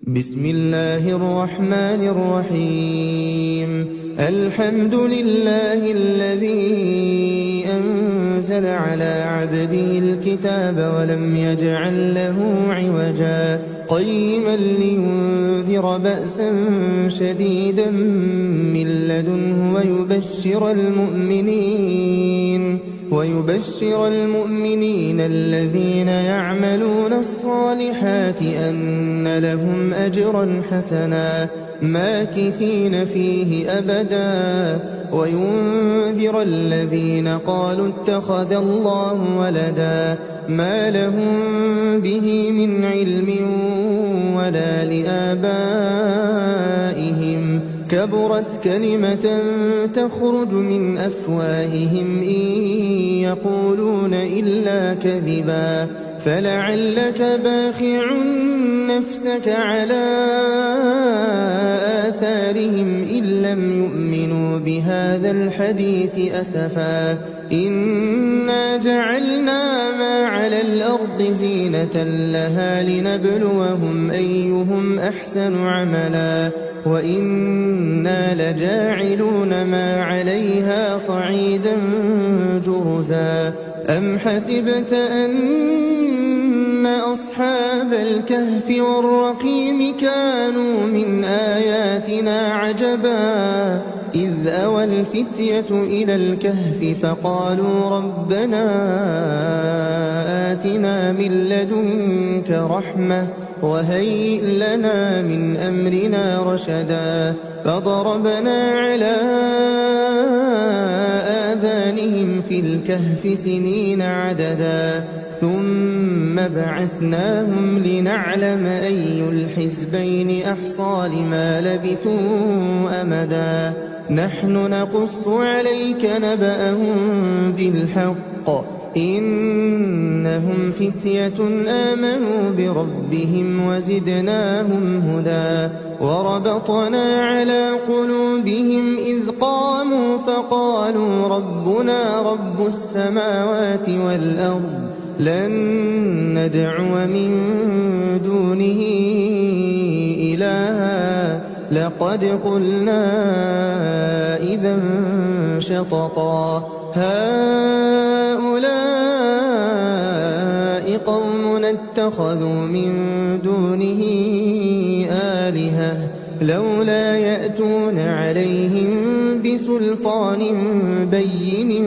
بسم الله الرحمن الرحيم. الحمد لله الذي أنزل على عبده الكتاب ولم يجعل له عوجا قيما لينذر بأسا شديدا من لدنه ويبشر المؤمنين الذين يعملون الصالحات أن لهم أجرا حسنا ماكثين فيه أبدا وينذر الذين قالوا اتخذ الله ولدا ما لهم به من علم ولا لآبائهم كبرت كلمة تخرج من أفواههم إن يقولون إلا كذبا فلعلك باخع نفسك على آثارهم إن لم يؤمنوا بهذا الحديث أسفا إنا جعلنا ما على الأرض زينة لها لنبلوهم أيهم أحسن عملا وإنا لجاعلون ما عليها صعيدا جرزا أم حسبت أن أصحاب الكهف والرقيم كانوا من آياتنا عجبا إذ أوى الفتية إلى الكهف فقالوا ربنا آتنا من لدنك رحمة وهيئ لنا من أمرنا رشدا فضربنا على آذانهم في الكهف سنين عددا ثم بعثناهم لنعلم أي الحزبين أحصى لما لبثوا أمدا نحن نقص عليك نبأهم بالحق إنهم فتية آمنوا بربهم وزدناهم هدى وربطنا على قلوبهم إذ قاموا فقالوا ربنا رب السماوات والأرض لن ندعو من دونه إلها لقد قلنا إذا شططا هؤلاء قوم اتخذوا من دونه آلهة لولا يأتون عليهم بسلطان بين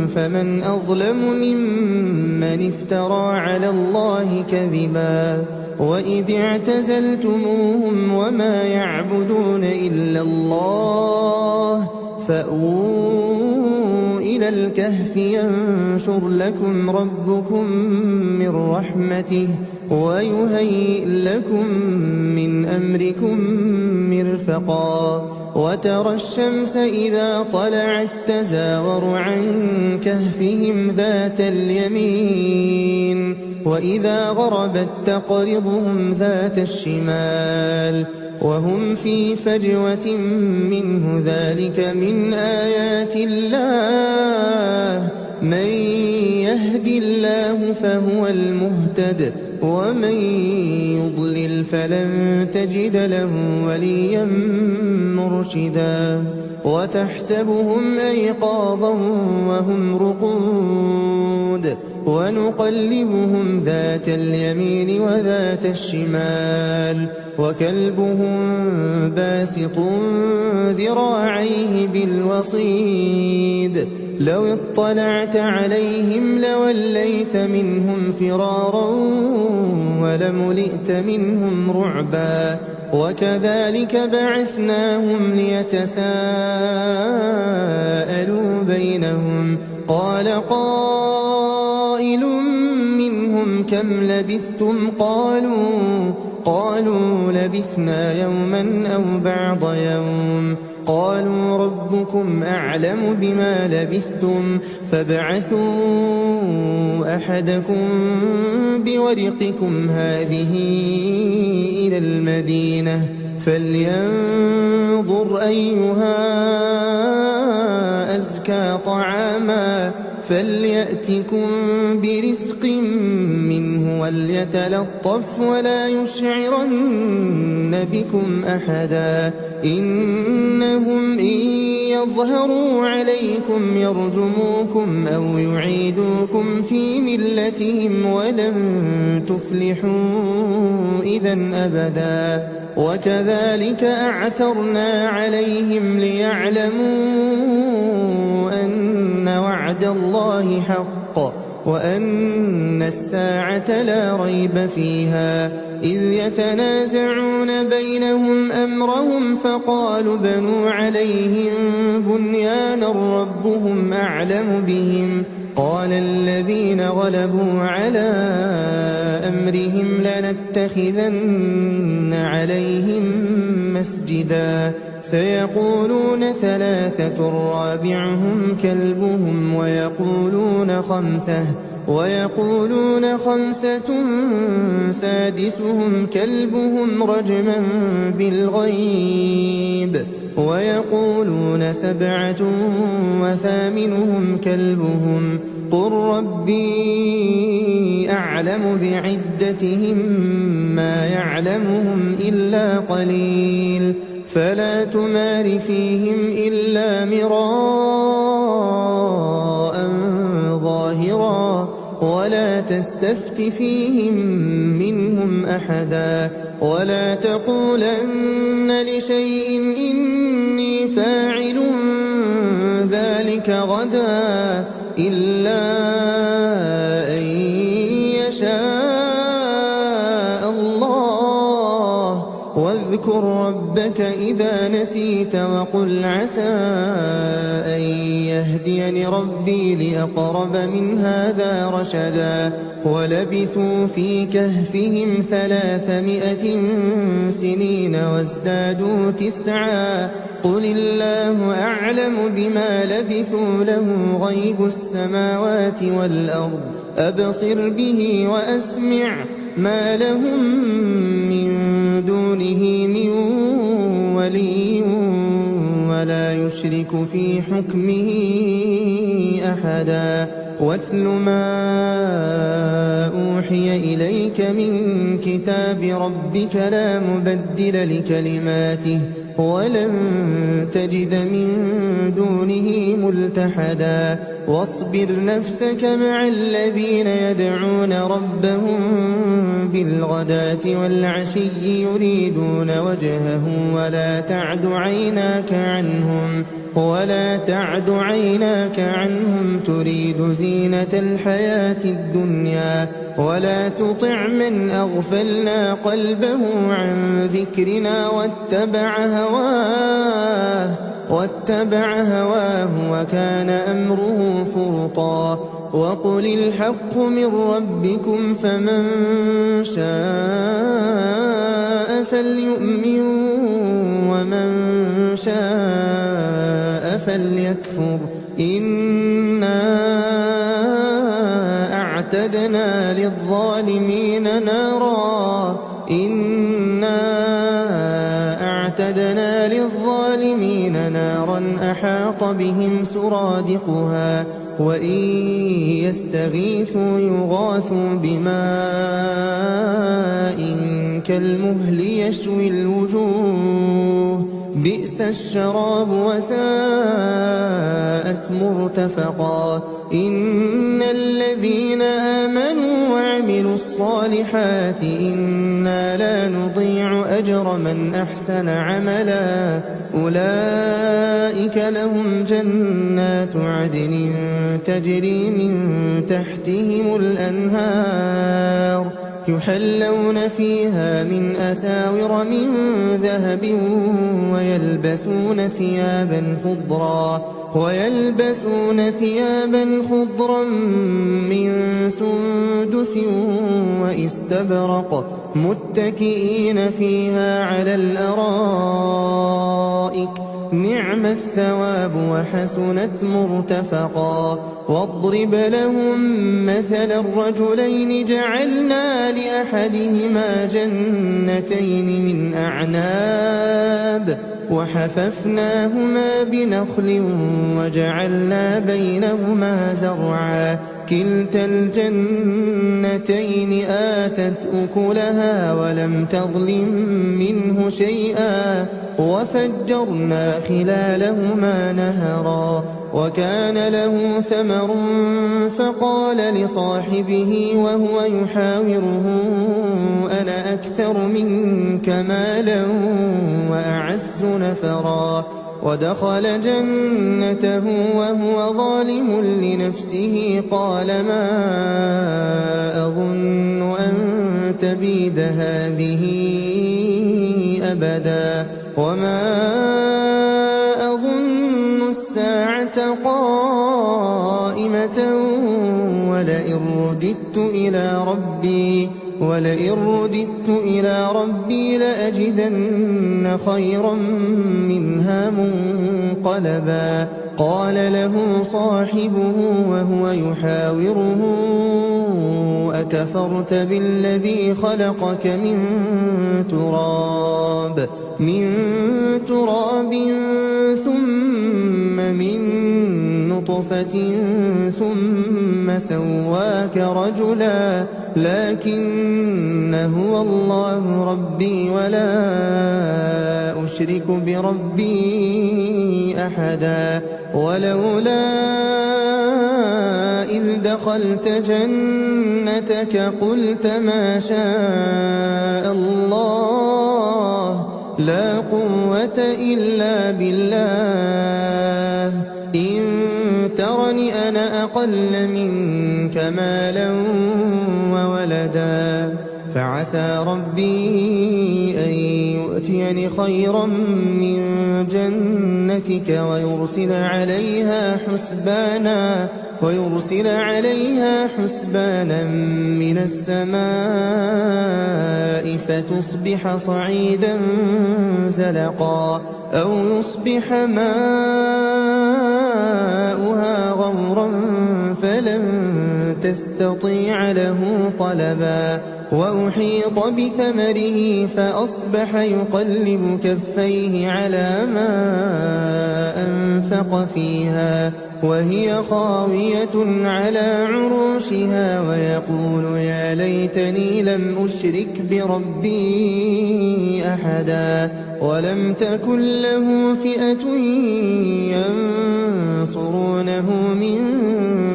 فمن أظلم ممن افترى على الله كذبا وإذ اعتزلتموهم وما يعبدون إلا الله فأووا إلى الكهف ينشر لكم ربكم من رحمته ويهيئ لكم من أمركم مرفقا وترى الشمس إذا طلعت تزاور عن كهفهم ذات اليمين وإذا غربت تقرضهم ذات الشمال وهم في فجوة منه ذلك من آيات الله من يهد الله فهو المهتد ومن يضلل فلن تجد له وليا مرشدا وتحسبهم أيقاظا وهم رقود ونقلبهم ذات اليمين وذات الشمال وكلبهم باسط ذراعيه بالوصيد لو اطلعت عليهم لوليت منهم فرارا ولملئت منهم رعبا وكذلك بعثناهم ليتساءلوا بينهم قال قائل منهم كم لبثتم قالوا لبثنا يوما أو بعض يوم قالوا ربكم أعلم بما لبثتم فابعثوا أحدكم بورقكم هذه إلى المدينة فلينظر أيها أزكى طعاما فليأتكم برزق منه وليتلطف ولا يشعرن بكم أحدا إنهم إن يظهروا عليكم يرجموكم أو يعيدوكم في ملتهم ولن تفلحوا إذا أبدا وكذلك أعثرنا عليهم ليعلموا أن وعد الله حق وأن الساعة لا ريب فيها إذ يتنازعون بينهم أمرهم فقالوا بنوا عليهم بنيانا ربهم أعلم بهم قال الذين غلبوا على أمرهم لنتخذن عليهم مسجدا سيقولون ثلاثة رابعهم كلبهم ويقولون خمسة سادسهم كلبهم رجما بالغيب ويقولون سبعة وثامنهم كلبهم قل ربي أعلم بعدتهم ما يعلمهم إلا قليل فلا تمار فيهم إلا مراء ظاهرا ولا تستفت فيهم منهم أحدا ولا تقولن لشيء إني فاعل ذلك غدا إلا أن يشاء الله واذكر ربك إذا نسيت وقل عسى أن يهديني ربي لأقرب من هذا رشدا ولبثوا في كهفهم 300 سنين وازدادوا 9 قل الله أعلم بما لبثوا له غيب السماوات والأرض أبصر به وأسمع ما لهم من دونه من ولي ولا يشرك في حكمه أحدا واتل ما أوحي إليك من كتاب ربك لا مبدل لكلماته ولن تجد من دونه ملتحدا واصبر نفسك مع الذين يدعون ربهم بالغداة والعشي يريدون وجهه ولا تعد عيناك عنهم تريد زينة الحياة الدنيا ولا تطع من أغفلنا قلبه عن ذكرنا واتبع هواه وكان أمره فرطا وقل الحق من ربكم فمن شاء فليؤمن ومن شاء فليكفر إنا أعتدنا للظالمين نارا أحاط بهم سرادقها وإن يستغيثوا يغاثوا بماء كالمهل يشوي الوجوه بئس الشراب وساءت مرتفقا إن الذين آمنوا وعملوا الصالحات إنا لا نضيع أجر من أحسن عملا أولئك لهم جنات عدن تجري من تحتهم الأنهار يحلون فيها من أساور من ذهب ويلبسون ثيابا خضرا من سندس واستبرق متكئين فيها على الأرائك نعم الثواب وحسنت مرتفقا واضرب لهم مثل الرجلين جعلنا لأحدهما جنتين من أعناب وحففناهما بنخل وجعلنا بينهما زرعا كلتا الجنتين آتت أكلها ولم تظلم منه شيئا وفجرنا خلالهما نهرا وكان له ثمر فقال لصاحبه وهو يحاوره أنا أكثر منك مالا وأعز نفرا ودخل جنته وهو ظالم لنفسه قال ما أظن أن تبيد هذه أبدا وما أظن الساعة قائمة ولئن رددت إلى ربي لأجدن خيرا منها منقلبا قال له صاحبه وهو يحاوره أكفرت بالذي خلقك من تراب ثم من نطفة ثم سواك رجلا لكن هو الله ربي ولا أشرك بربي أحدا ولولا إذ دخلت جنتك قلت ما شاء الله لا قوة إلا بالله إن ترني أنا أقل منك مالا وولدا فعسى ربي أن يؤتيني خيرا من جنتك ويرسل عليها حسبانا من السماء فتصبح صعيدا زلقا أو يصبح ماؤها غورا فلن تستطيع له طلبا وأحيط بثمره فأصبح يقلب كفيه على ما أنفق فيها وهي خاوية على عروشها ويقول يا ليتني لم أشرك بربي أحدا ولم تكن له فئة ينصرونه من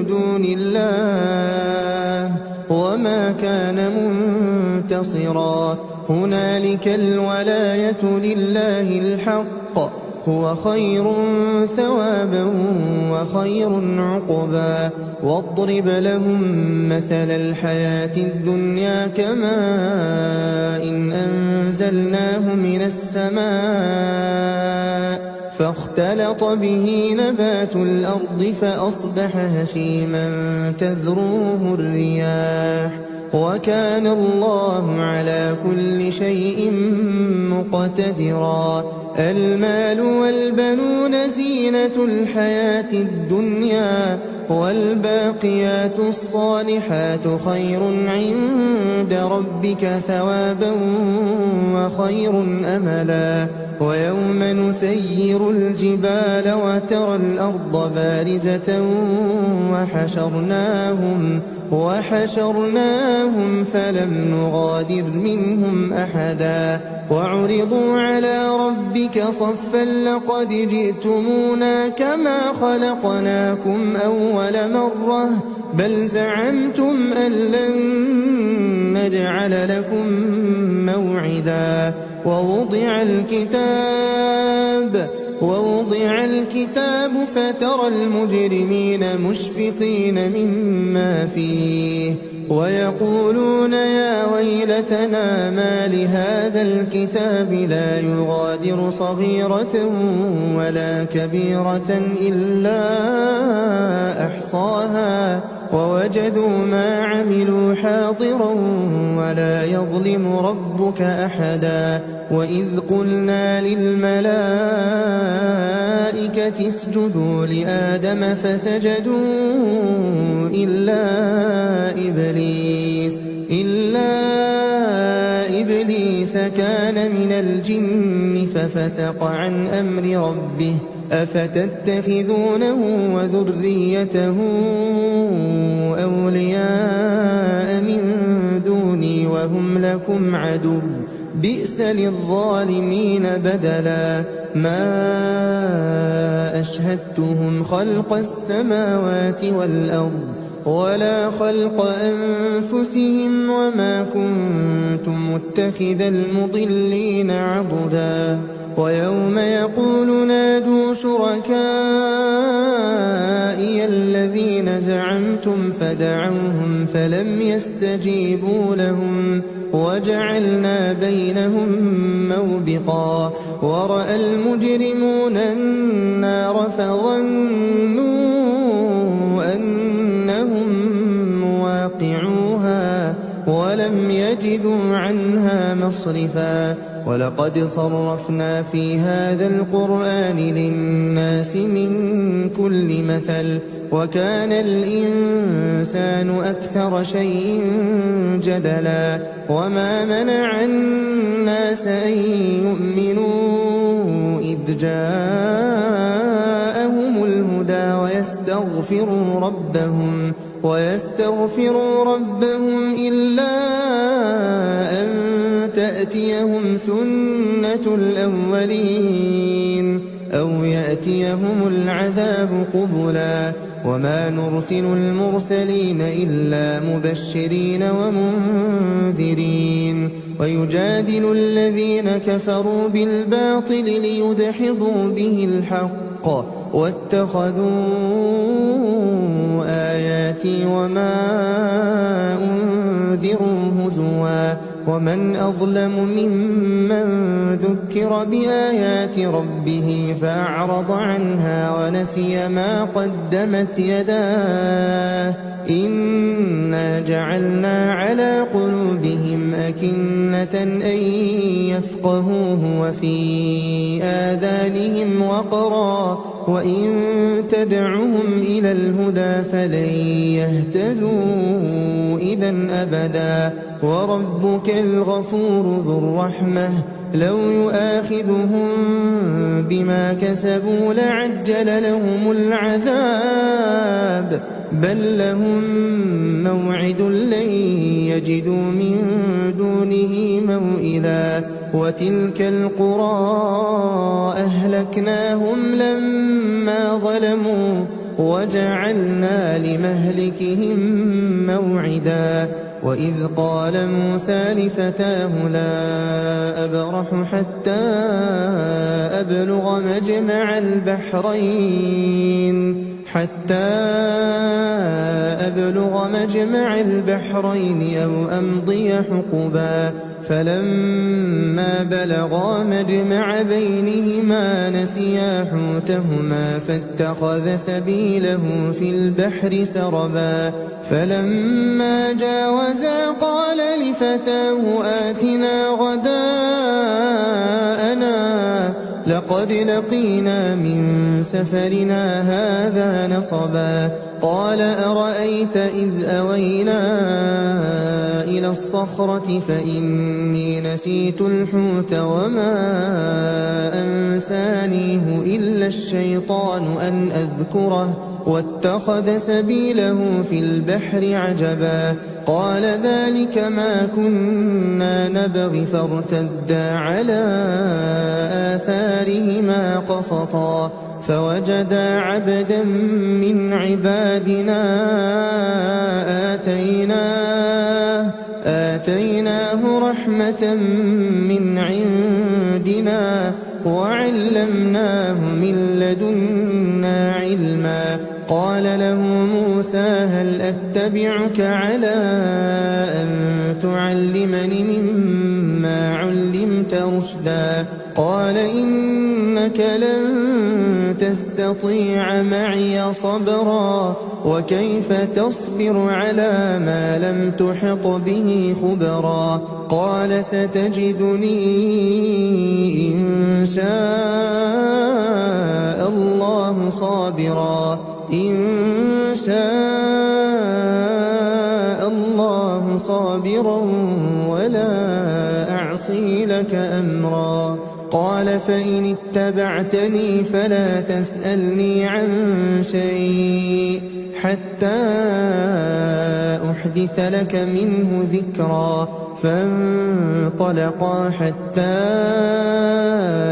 دون الله وما كان منتصرا هنالك الولاية لله الحق هو خير ثوابا وخير عقبا واضرب لهم مثل الحياة الدنيا كماء إن أنزلناه من السماء فاختلط به نبات الأرض فأصبح هشيما تذروه الرياح وكان الله على كل شيء مقتدرا المال والبنون زينة الحياة الدنيا والباقيات الصالحات خير عند ربك ثوابا وخير أملا ويوم نسير الجبال وترى الأرض بارزة وحشرناهم فلم نغادر منهم أحدا وعرضوا على ربك صفا لقد جئتمونا كما خلقناكم أول مرة بل زعمتم أن لن نجعل لكم موعدا ووضع الكتاب فترى المجرمين مشفقين مما فيه ويقولون يا ويلتنا ما لهذا الكتاب لا يغادر صغيرة ولا كبيرة إلا أحصاها ووجدوا ما عملوا حاضرا ولا يظلم ربك أحدا وإذ قلنا للملائكة اسجدوا لآدم فسجدوا إلا إبليس كان من الجن ففسق عن أمر ربه أفتتخذونه وذريته أولياء من دوني وهم لكم عدو بئس للظالمين بدلا ما أشهدتهم خلق السماوات والأرض ولا خلق أنفسهم وما كنت متخذ المضلين عضدا ويوم يقول نادوا شركائي الذين زعمتم فدعوهم فلم يستجيبوا لهم وجعلنا بينهم موبقا ورأى المجرمون النار فظنوا أنهم مواقعوها ولم يجدوا عنها مصرفا ولقد صرفنا في هذا القرآن للناس من كل مثل وكان الإنسان أكثر شيء جدلا وما منع الناس أن يؤمنوا إذ جاءهم الهدى ويستغفروا ربهم إلا أن تأتيهم سنة الأولين أو يأتيهم العذاب قبلا وما نرسل المرسلين إلا مبشرين ومنذرين ويجادل الذين كفروا بالباطل ليدحضوا به الحق واتخذوا آياتي وما أنذروا هزوا ومن أظلم ممن ذكر بآيات ربه فأعرض عنها ونسي ما قدمت يداه إنا جعلنا على قلوبهم أكنة أن يفقهوه وفي آذانهم وقرا وإن تدعهم إلى الهدى فلن يهتدوا إذا أبدا وربك الغفور ذو الرحمة لو يؤاخذهم بما كسبوا لعجل لهم العذاب بل لهم موعد لن يجدوا من دونه موئلا وتلك القرى أهلكناهم لما ظلموا وجعلنا لمهلكهم موعدا وإذ قال موسى لفتاه لا أبرح حتى أبلغ مجمع البحرين أو أمضي حقبا فلما بلغا مجمع بينهما نسيا حوتهما فاتخذ سبيله في البحر سربا فلما جاوزا قال لفتاه آتنا غداءنا لقد لقينا من سفرنا هذا نصبا قال أرأيت إذ أوينا إلى الصخرة فإني نسيت الحوت وما أنسانيه إلا الشيطان أن أذكره واتخذ سبيله في البحر عجبا قال ذلك ما كنا نبغي فارتدا على آثارهما قصصا فوجدا عبدا من عبادنا آتيناه رحمة من عندنا وعلمناه من لدنا علما قال له موسى هل أتبعك على أن تعلمني مما علمت رشدا قال إنك لن تستطيع معي صبرا وكيف تصبر على ما لم تحط به خبرا قال ستجدني إن شاء الله صابرا ولا أعصي لك لك أمرا. قال فإن اتبعتني فلا تسألني عن شيء حتى أحدث لك منه ذكرا. فانطلقا حتى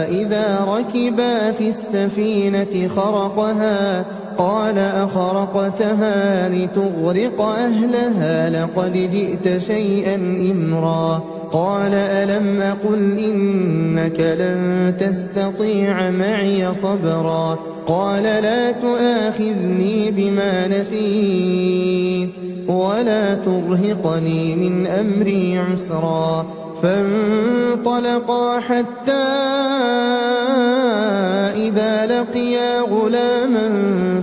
إذا ركبا في السفينة خرقها قال أخرقتها لتغرق أهلها لقد جئت شيئا إمرا. قال ألم أقل إنك لن تستطيع معي صبرا. قال لا تؤاخذني بما نسيت ولا ترهقني من أمري عسرا. فانطلقا حتى إذا لقيا غلاما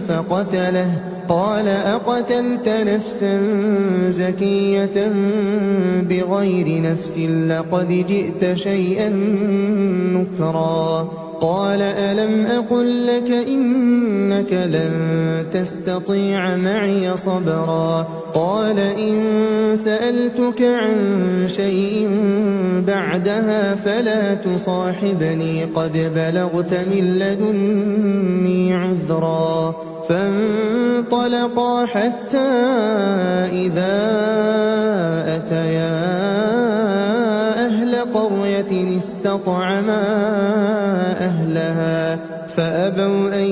فقتله. قال أقتلت نفسا زكية بغير نفس لقد جئت شيئا نكرا. قال ألم أقل لك إنك لن تستطيع معي صبرا. قال إن سألتك عن شيء بعدها فلا تصاحبني قد بلغت من لدني عذرا. فانطلقا حتى إذا أتيا أهل قرية استطعما أهلها فأبوا أن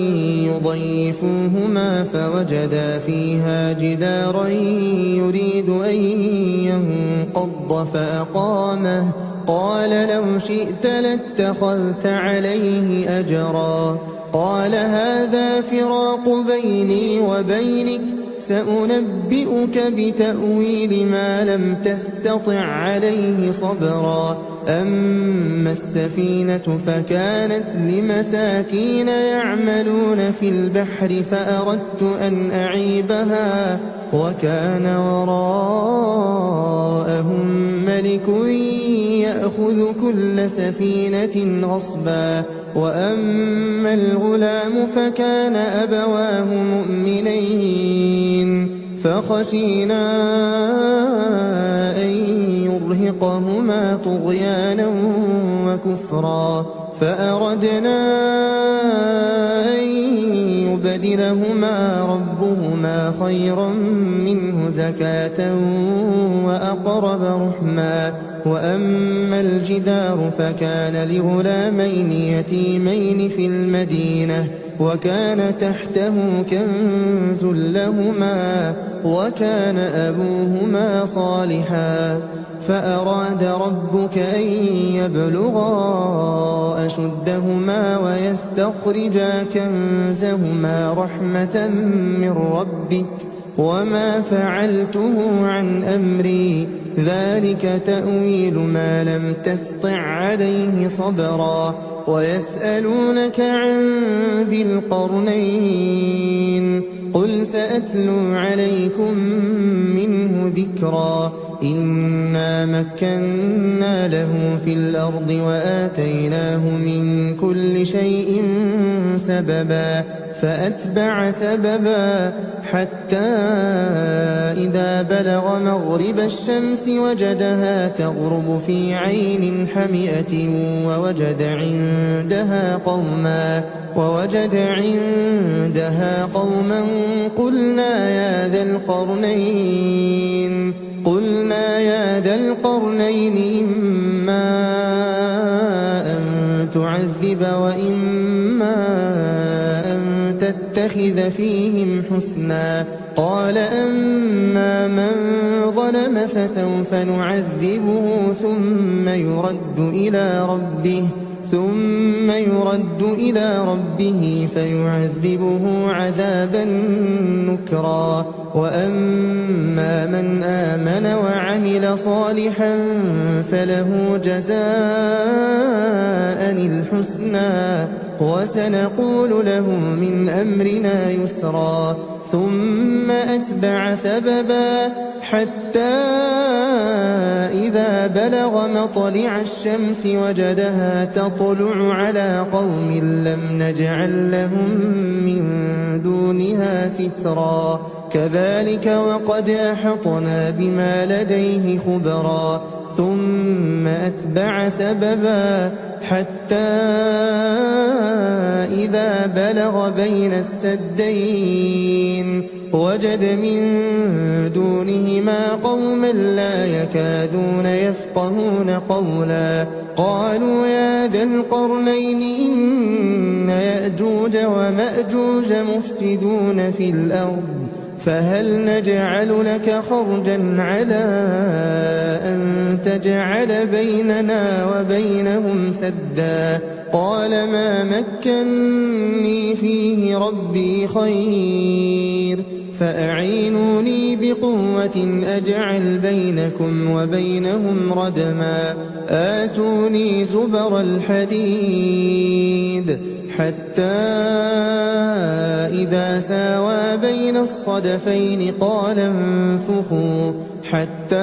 يضيفوهما فوجدا فيها جدارا يريد أن ينقض فأقامه. قال لو شئت لاتخذت عليه أجرا. قال هذا فراق بيني وبينك سأنبئك بتأويل ما لم تستطع عليه صبرا. أما السفينة فكانت لمساكين يعملون في البحر فأردت أن أعيبها وكان وراءهم ملك يأخذ كل سفينة غصبا. وأما الغلام فكان أبواه مؤمنين فخشينا أن يرهقهما طغيانا وكفرا. فأردنا أن يبدلهما ربهما خيرا منه زكاة وأقرب رحما. وأما الجدار فكان لغلامين يتيمين في المدينة وكان تحته كنز لهما وكان أبوهما صالحا. فأراد ربك أن يبلغا أشدهما ويستخرجا كنزهما رحمة من ربك وما فعلته عن أمري ذلك تأويل ما لم تسطع عليه صبرا. ويسألونك عن ذي القرنين قل سأتلو عليكم منه ذكرا. إنا مكنا له في الأرض وآتيناه من كل شيء سببا. فأتبع سببا حتى إذا بلغ مغرب الشمس وجدها تغرب في عين حمئة ووجد عندها قوما قلنا يا ذا القرنين إما أن تعذب وإما أن تتخذ فيهم حسنا. قال أما من ظلم فسوف نعذبه ثم يرد إلى ربه فيعذبه عذابا نكرا. وأما من آمن وعمل صالحا فله جزاء الحسنى وسنقول له من أمرنا يسرا. ثم أتبع سببا حتى إذا بلغ مطلع الشمس وجدها تطلع على قوم لم نجعل لهم من دونها سترا كذلك وقد أحطنا بما لديه خبرا ثم أتبع سببا حتى إذا بلغ بين السدين وجد من دونهما قوما لا يكادون يفقهون قولا قالوا يا ذا القرنين إن يأجوج ومأجوج مفسدون في الأرض فهل نجعل لك خرجا على أن تجعل بيننا وبينهم سدا قال ما مكني فيه ربي خير فأعينوني بقوة أجعل بينكم وبينهم ردما آتوني زبر الحديد حتى إذا ساوى بين الصدفين قال انفخوا حتى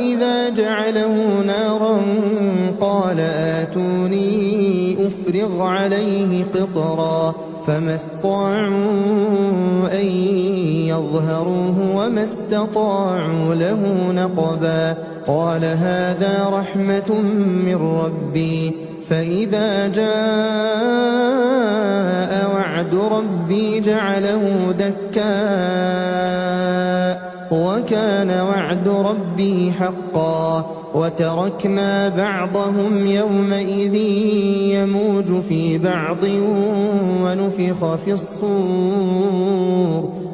إذا جعله نارا قال آتوني أفرغ عليه قطرا فما استطاعوا أن يظهروه وما استطاعوا له نقبا قال هذا رحمة من ربي فإذا جاء وعد ربي جعله دكاء وكان وعد ربي حقا وتركنا بعضهم يومئذ يموج في بعض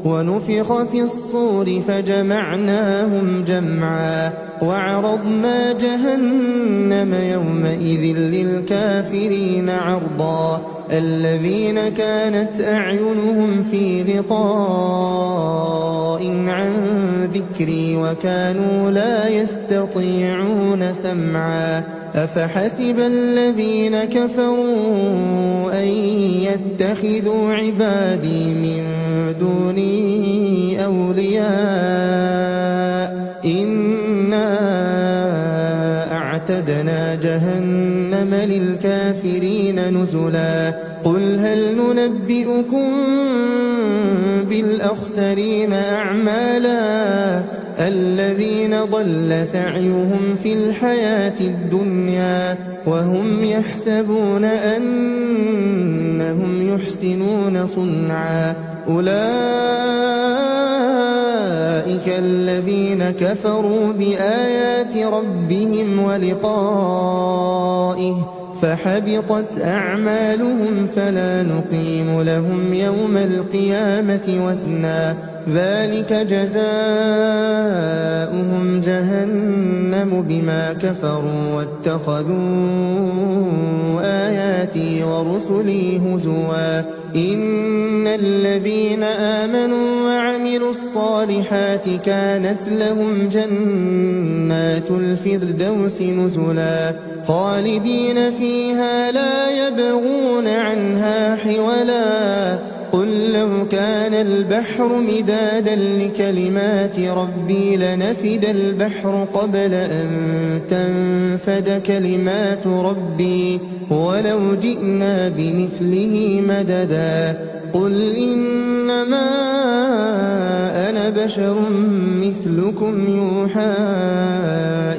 ونفخ في الصور فجمعناهم جمعا وعرضنا جهنم يومئذ للكافرين عرضا الذين كانت أعينهم في غطاء عن ذكري وكانوا لا يستطيعون سمعا أفحسب الذين كفروا أن يتخذوا عبادي من دوني أولياء إنا أعتدنا جهنم للكافرين نزلا قل هل ننبئكم بالأخسرين أعمالا الذين ضل سعيهم في الحياة الدنيا وهم يحسبون أنهم يحسنون صنعا أولئك الذين كفروا بآيات ربهم ولقائه فحبطت أعمالهم فلا نقيم لهم يوم القيامة وزنا ذلك جزاؤهم جهنم بما كفروا واتخذوا آياتي ورسلي هزوا إن الذين آمنوا وعملوا الصالحات كانت لهم جنات الفردوس نزلا خالدين فيها لا يبغون عنها حولا قل لو كان البحر مدادا لكلمات ربي لنفد البحر قبل أن تنفد كلمات ربي ولو جئنا بمثله مددا قل إنما أنا بشر مثلكم يوحى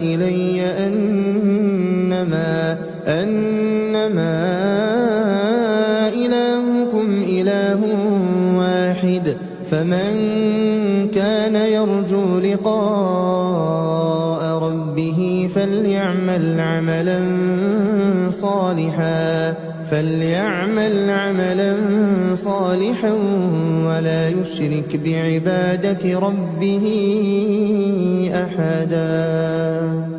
إلي أنما إلهكم إله واحد فمن كان يرجو لقاء ربه فليعمل عملا صالحا ولا يشرك بعبادة ربه أحدا.